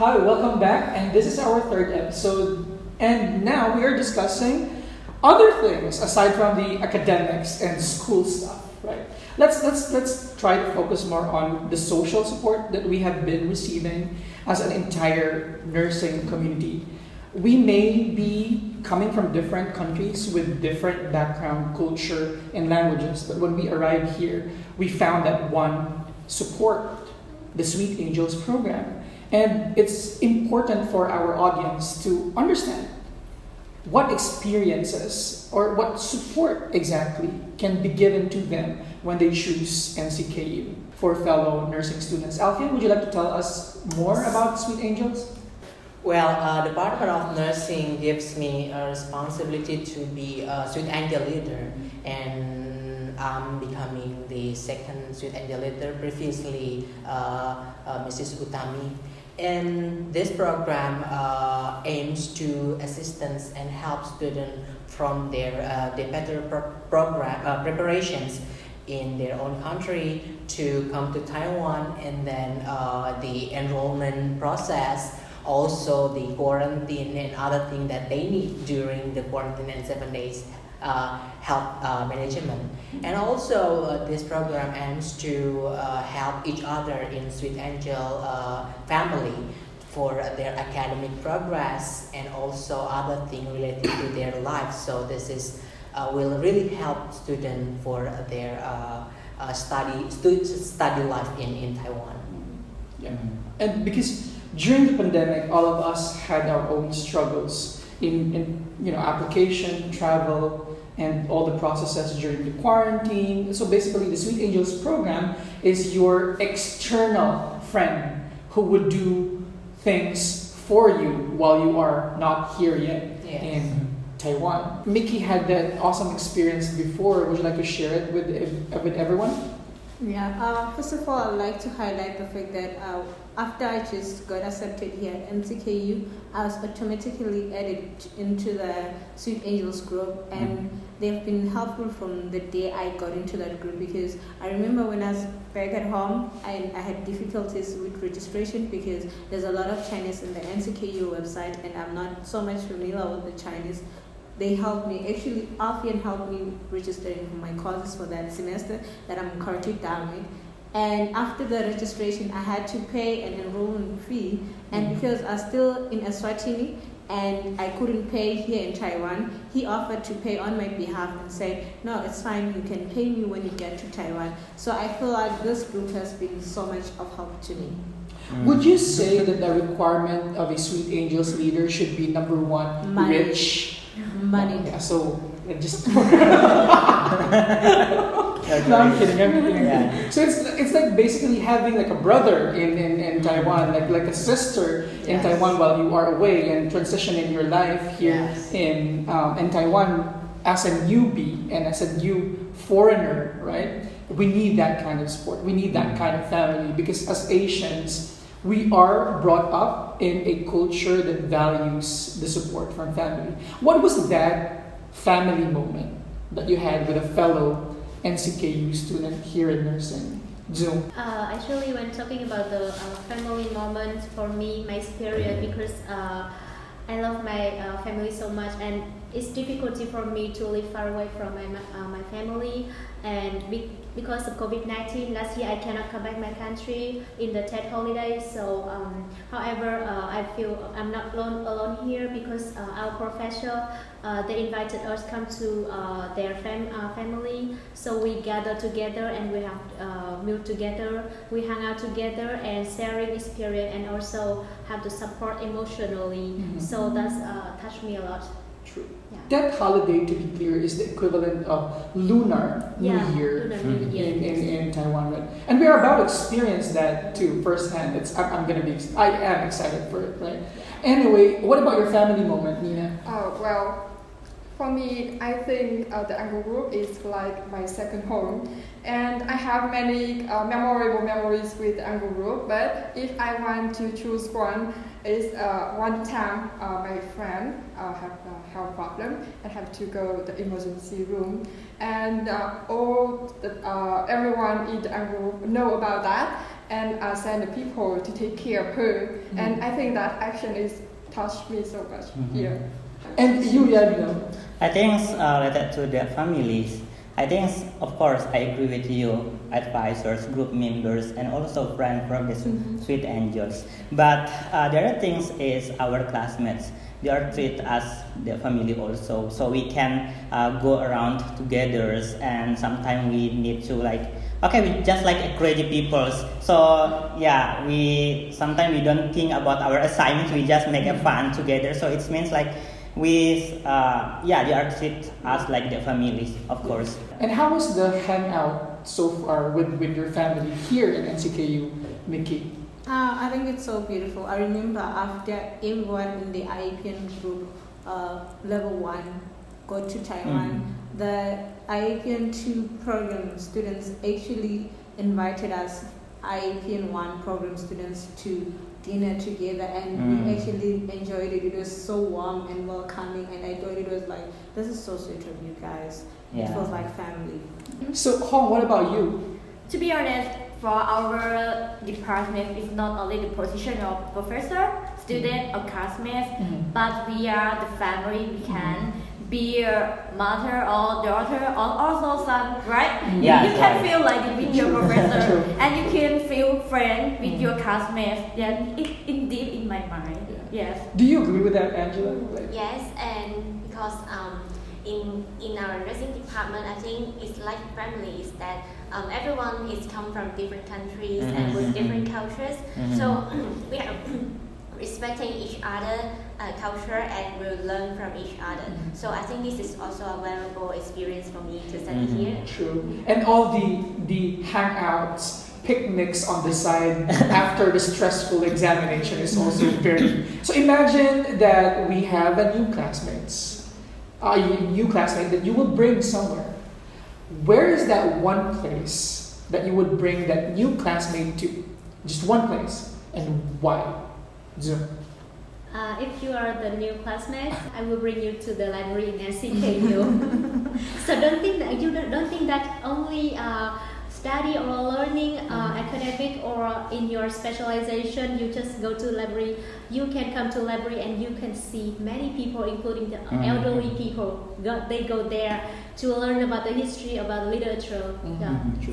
Hi, welcome back, and this is our third episode. And now we are discussing other things aside from the academics and school stuff, right? Let's try to focus more on the social support that we have been receiving as an entire nursing community. We may be coming from different countries with different background, culture, and languages, but when we arrived here, we found that one support the Sweet Angels program. And it's important for our audience to understand what experiences or what support exactly can be given to them when they choose NCKU for fellow nursing students. Alfian, would you like to tell us more about Sweet Angels? Well, the Department of Nursing gives me a responsibility to be a Sweet Angel leader, and I'm becoming the second Sweet Angel leader. Previously, Mrs. Utami. And this program aims to assistance and help students from their better preparations in their own country to come to Taiwan, and then the enrollment process, also the quarantine and other things that they need during the quarantine and 7 days health management. And also this program aims to help each other in Sweet Angel family for their academic progress and also other things related to their life. So this is will really help students for their study life in Taiwan. Yeah. And because during the pandemic, all of us had our own struggles in application, travel, and all the processes during the quarantine. So basically, the Sweet Angels program is your external friend who would do things for you while you are not here yet in Taiwan. Miky had that awesome experience before. Would you like to share it with everyone? Yeah, first of all, I'd like to highlight the fact that after I just got accepted here at NCKU, I was automatically added into the Sweet Angels group, and they've been helpful from the day I got into that group, because I remember when I was back at home, I had difficulties with registration because there's a lot of Chinese in the NCKU website, and I'm not so much familiar with the Chinese. They helped me. Actually, Alfian helped me registering for my courses for that semester that I'm currently done with. And after the registration, I had to pay an enrollment fee. And because I was still in Eswatini and I couldn't pay here in Taiwan, he offered to pay on my behalf and said, no, it's fine, you can pay me when you get to Taiwan. So I feel like this group has been so much of help to me. Would you say that the requirement of a Sweet Angels leader should be number one, Money. rich? Money. Yeah, so just no, I'm kidding. Yeah. So it's like basically having like a brother in Taiwan, like a sister in Taiwan while you are away, and transitioning your life here in Taiwan as a newbie and as a new foreigner, right? We need that kind of support. We need that kind of family, because as Asians, we are brought up in a culture that values the support from family. What was that family moment that you had with a fellow NCKU student here in nursing? Dung. Actually, when talking about the family moment, for me, my experience, because I love my family so much, and it's difficulty for me to live far away from my family, and because of COVID-19, last year I cannot come back my country in the Tet holidays. So, however, I feel I'm not alone here, because our professor they invited us come to their family. So we gather together and we have meal together. We hang out together and sharing experience, and also have the support emotionally. So that's touched me a lot. True. Yeah. That holiday, to be clear, is the equivalent of Lunar New Year in Taiwan, right? And we are about to experience that too firsthand. I am excited for it, right? Anyway, what about your family moment, Nina? Well, for me, I think the NCKU group is like my second home, and I have many memorable memories with the NCKU group. But if I want to choose one, is one time my friend had a health problem and had to go to the emergency room, and everyone in the NCKU group know about that, and send the people to take care of her. And I think that action is touched me so much here. And you, Yadno? I think related to the families, I think, of course, I agree with you, advisors, group members, and also friends from the Sweet Angels. But the other things is our classmates. They are treated as the family also, so we can go around together, and sometimes we need to we just like crazy people. So yeah, we sometimes we don't think about our assignments. We just make a fun together. So it means they are treated as like the families, of course. And how was the hangout so far with your family here in NCKU, Miky? I think it's so beautiful. I remember after everyone in the iapn group, level 1, go to Taiwan, the iapn 2 program students actually invited us iapn 1 program students to dinner together, and we actually enjoyed it. It was so warm and welcoming, and I thought it was this is so sweet of you guys. It feels like family. So Hong, what about you? To be honest, for our department, it's not only the position of professor, student, or classmates, but we are the family. We can be a mother or daughter or also son, right? Yeah, you can feel like it with your professor, True. and you can feel friend with your classmates. Then it indeed in my mind. Yes. Do you agree with that, Angela? Yes, and because in our nursing department, I think it's like family. Is that everyone is come from different countries and with different cultures, so we are respecting each other culture and will learn from each other. So I think this is also a valuable experience for me to study here. True. And all the hangouts, picnics on the side after the stressful examination is also very. So imagine that we have a new classmate that you will bring somewhere. Where is that one place that you would bring that new classmate to? Just one place, and why? Zoom. If you are the new classmate, I will bring you to the library in NCKU. So don't think that only study or learning academic or in your specialization you just go to library. You can come to library and you can see many people, including the elderly people. They go there to learn about the history, about literature.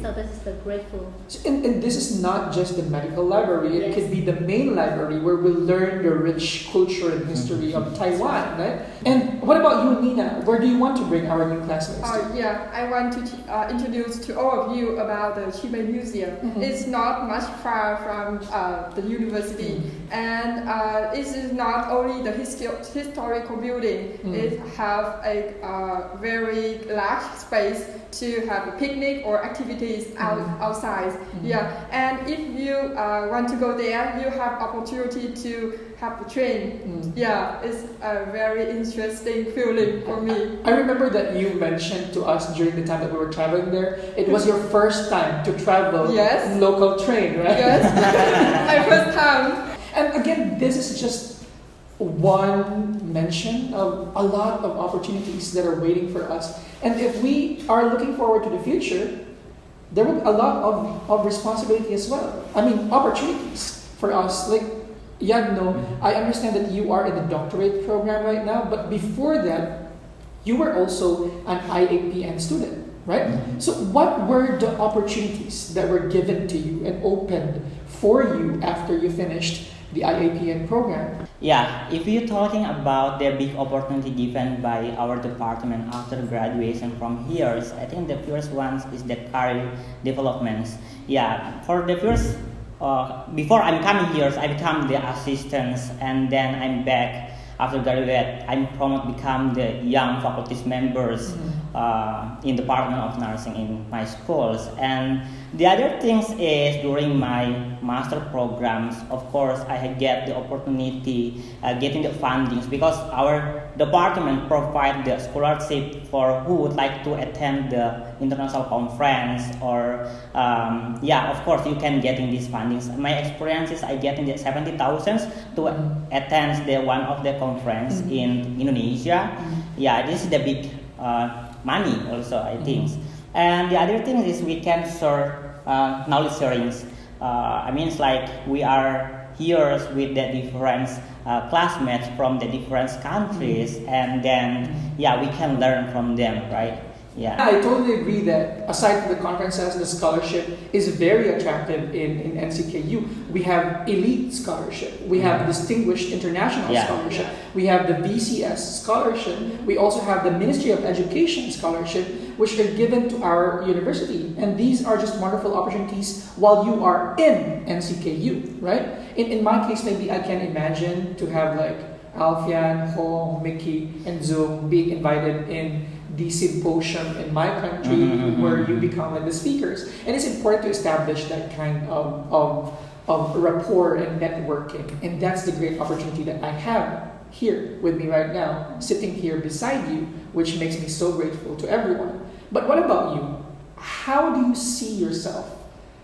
So this is the grateful. And this is not just the medical library. It could be the main library where we learn the rich culture and history of Taiwan, right? And what about you, Nina? Where do you want to bring our new classmates to? I want to introduce to all of you about the Chiba Museum. It's not much far from the university, and it is not only the historical building. It have a very large space to have a picnic or activities outside. And if you want to go there, you have opportunity to have a train. It's a very interesting feeling for me. I remember that you mentioned to us during the time that we were traveling there, it was your first time to travel local train, right? Yes, my first time. And again, this is just one mention of a lot of opportunities that are waiting for us. And if we are looking forward to the future, there will be a lot of responsibility as well. I mean, opportunities for us. Like, Yadno, I understand that you are in the doctorate program right now, but before that, you were also an iapn student, right? So what were the opportunities that were given to you and opened for you after you finished the iapn program? Yeah, if you're talking about the big opportunity given by our department after graduation from here, I think the first one is the career developments. Yeah, for the first, before I'm coming here, I become the assistant, and then I'm back after graduate. I'm promoted become the young faculty members in Department of Nursing in my schools. And the other things is during my master programs, of course, I get the opportunity getting the fundings because our department provide the scholarship for who would like to attend the international conference or of course you can getting these fundings. My experience is I getting the 70,000 to attend the one of the conference in Indonesia. This is the big money also, I think. And the other thing is we can share knowledge sharings. I mean, it's like we are here with the different classmates from the different countries, and then yeah, we can learn from them, right? Yeah. I totally agree that aside from the conferences, the scholarship is very attractive in NCKU. We have elite scholarship, we have distinguished international scholarship, we have the BCS scholarship, we also have the Ministry of Education scholarship, which are given to our university. And these are just wonderful opportunities while you are in NCKU, right? In my case, maybe I can imagine to have like Alfian, Hong, Miky, and Dung being invited in the symposium in my country where you become like the speakers. And it's important to establish that kind of rapport and networking. And that's the great opportunity that I have here with me right now, sitting here beside you, which makes me so grateful to everyone. But what about you? How do you see yourself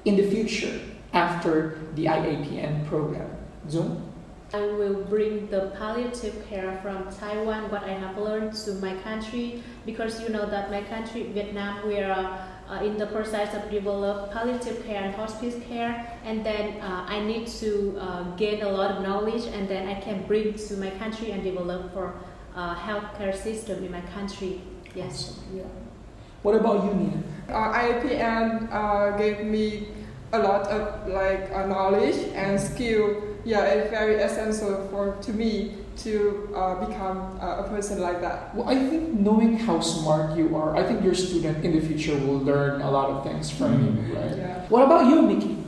in the future after the IAPN program? Dung? I will bring the palliative care from Taiwan, what I have learned, to my country, because you know that my country, Vietnam, we are in the process of develop palliative care and hospice care, and then I need to gain a lot of knowledge, and then I can bring to my country and develop for healthcare system in my country. Yes. Awesome. Yeah. What about you, Nina? IAPN gave me a lot of knowledge and skill. Yeah, it's very essential to me to become a person like that. Well, I think knowing how smart you are, I think your student in the future will learn a lot of things from you, right? Yeah. What about you, Miky?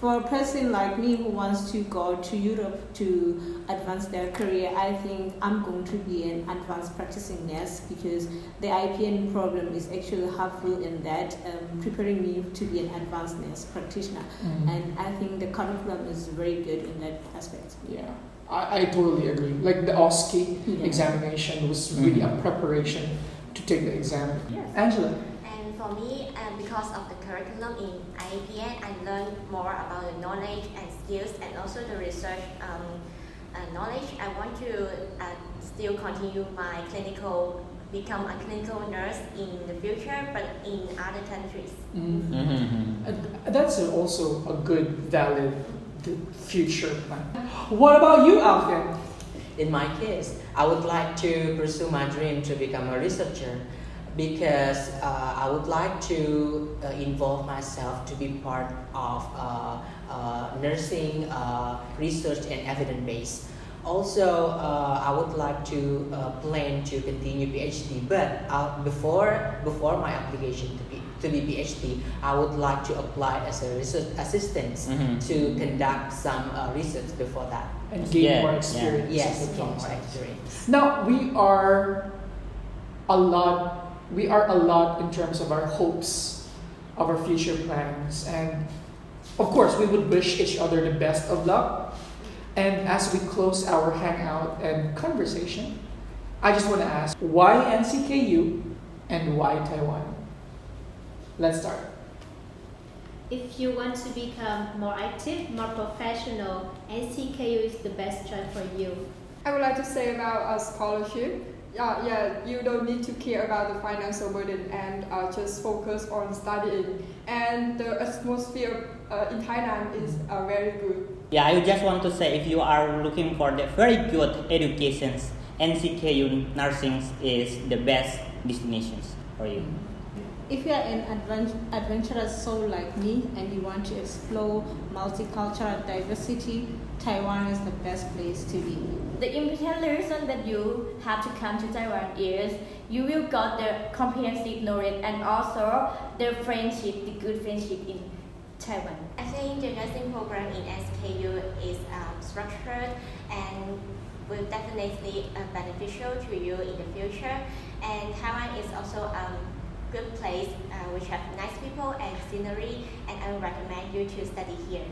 For a person like me who wants to go to Europe to advance their career, I think I'm going to be an advanced practicing nurse, because the IPN program is actually helpful in that, preparing me to be an advanced nurse practitioner. And I think the curriculum is very good in that aspect. Yeah, I totally agree. Like the OSCE examination was really a preparation to take the exam. Yes. Angela? And for me, because of the curriculum in IAPN, I learned more about the knowledge and skills, and also the research knowledge. I want to still continue my become a clinical nurse in the future, but in other countries. That's also a good, valid future plan. What about you, Alfian? In my case, I would like to pursue my dream to become a researcher, because I would like to involve myself to be part of nursing research and evidence base. Also, I would like to plan to continue PhD, but before my application to be PhD, I would like to apply as a research assistant to conduct some research before that. And gain more experience. Yes, gain more experience. Now, we are a lot in terms of our hopes, of our future plans, and of course we would wish each other the best of luck. And as we close our hangout and conversation, I just want to ask, why NCKU and why Taiwan? Let's start. If you want to become more active, more professional, NCKU is the best choice for you. I would like to say about a scholarship. You don't need to care about the financial burden, and just focus on studying. And the atmosphere in Thailand is very good. Yeah, I just want to say, if you are looking for the very good educations, NCKU Nursing is the best destinations for you. If you are an adventurous soul like me and you want to explore multicultural diversity, Taiwan is the best place to be. The important reason that you have to come to Taiwan is you will get the comprehensive knowledge and also the good friendship in Taiwan. I think the nursing program in SKU is structured and will definitely beneficial to you in the future. And Taiwan is also a good place which have nice people and scenery, and I would recommend you to study here.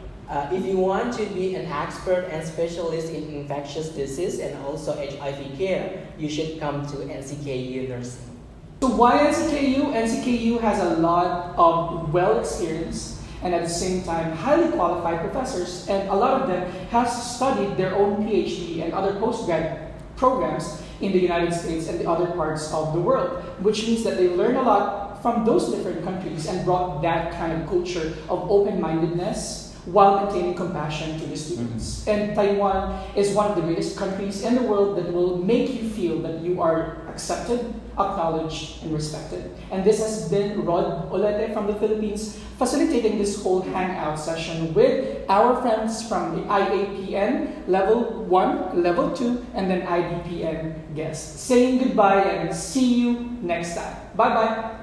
If you want to be an expert and specialist in infectious disease and also HIV care, you should come to NCKU Nursing. So why NCKU? NCKU has a lot of well-experienced and at the same time highly qualified professors, and a lot of them have studied their own PhD and other postgrad programs in the United States and the other parts of the world, which means that they learn a lot from those different countries and brought that kind of culture of open-mindedness, while maintaining compassion to the students. And Taiwan is one of the greatest countries in the world that will make you feel that you are accepted, acknowledged, and respected. And this has been Rod Olete from the Philippines facilitating this whole hangout session with our friends from the IAPN Level 1, Level 2, and then IDPN guests. Saying goodbye and see you next time. Bye-bye.